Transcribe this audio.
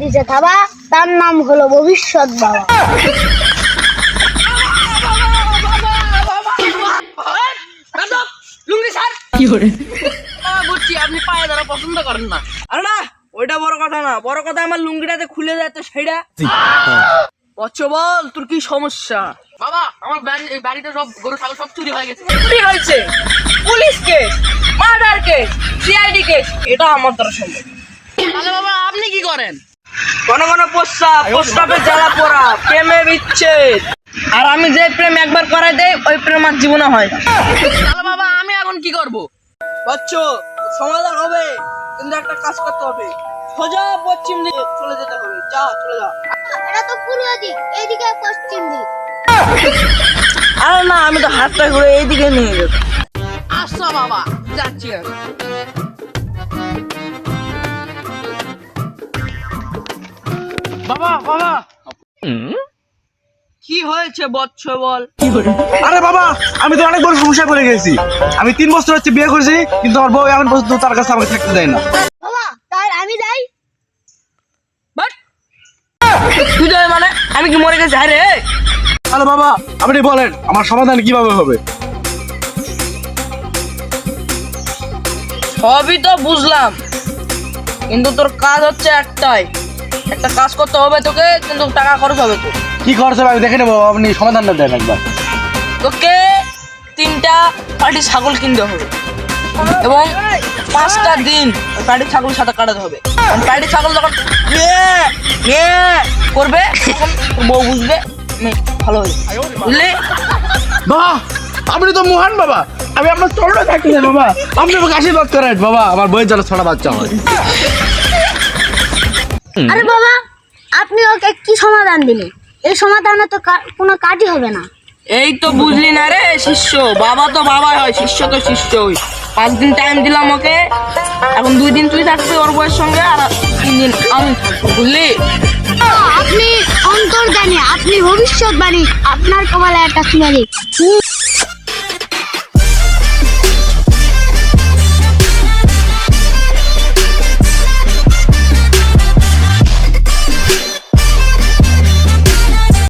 দিছে থাবা, তার নাম হলো ভবিষ্যৎ বাবা। লুঙ্গি স্যার বুঝছি আপনি পায়ে ধরা পছন্দ করেন না। আরে না, ওইটা বড় কথা না, বড় কথা আমার লুঙ্গিটাতে খুলে যায় তো সেইটা। বচ্চ বল তোর কি সমস্যা? বাবা আমার বাড়িতে সব গরু ছাগল সব চুরি হয়ে গেছে। চুরি হয়েছে? Police case, murder case, CID case, এটা আমার দ্বারা সম্ভব। তাহলে বাবা আপনি কি করেন? কোন কোন প্রস্তাবে জ্বালা পোড়া, প্রেমে বিচ্ছেদ। আর আমি যে প্রেম একবার করাই দেই ওই প্রেম আর জীবনে হয় না। তাহলে বাবা আমি এখন কি করব? বাচ্চো সমাধান হবে, কিন্তু একটা কাজ করতে হবে, সোজা পশ্চিম দিকে চলে যেতে হবে। যা চলে যা। এটা তো পূর্ব দিক, এইদিকে পশ্চিম দিক। আরে না, আমি তো হাতটা ঘুরে এইদিকে নিয়ে যাব। আচ্ছা বাবা যাচ্ছি আমি। বাবা বাবা কি হয়েছে বৎস বল? আরে বাবা, আমি তো অনেক বড় সমস্যায় পড়ে গেছি। আমি 3 বছর হচ্ছে বিয়ে করছি, কিন্তু আমার বউ এমন পর্যন্ত তার কাছে আমাকে থাকতে দেয় না। বাবা তাই আমি যাই। বাট তুই যাই মানে আমি কি মরে গেছি? আরে তাহলে বাবা আপনি বলেন আমার সমাধান কিভাবে হবে? সবই তো বুঝলাম, কিন্তু তোর কাজ হচ্ছে একটাই, একটা কাজ করতে হবে তোকে, কিন্তু টাকা খরচ হবে তো। কি খরচ হবে আমি দেখে নেবো, আপনি সমাধানটা দেন একবার। তোকে 3টা পাটি ছাগল কিনতে হবে এবং 5টা দিন ওই পাটি ছাগল সাথে কাটাতে হবে। কারণ পাটি ছাগল যখন করবে তখন তোর বউ বুঝবে ভালো হয়েছে, বুঝলি? বাবা আপনি তো মহান বাবা, আমি আপনার চরণে থাকতে চাই বাবা, আপনি আমাকে আশীর্বাদ করেন বাবা, আমার বইয়ের জন্য ছোট বাচ্চা হয়। আরে বাবা আপনি ওকে কি সমাধান দিলেন? এই সমাধানে তো কোনো কাজই হবে না। এই তো বুঝলি না রে শিষ্য, বাবা তো বাবাই হয়, শিষ্য তো শিষ্যই। 5 দিন টাইম দিলাম ওকে, এখন 2 দিন তুই থাকবি ওর বউয়ের সঙ্গে, আর 3 দিন আমি থাকবো, বুঝলি? আপনি অন্তর্জ্ঞানী, আপনি ভবিষ্যৎবাণী, আপনার কপালে একটা সুনালি।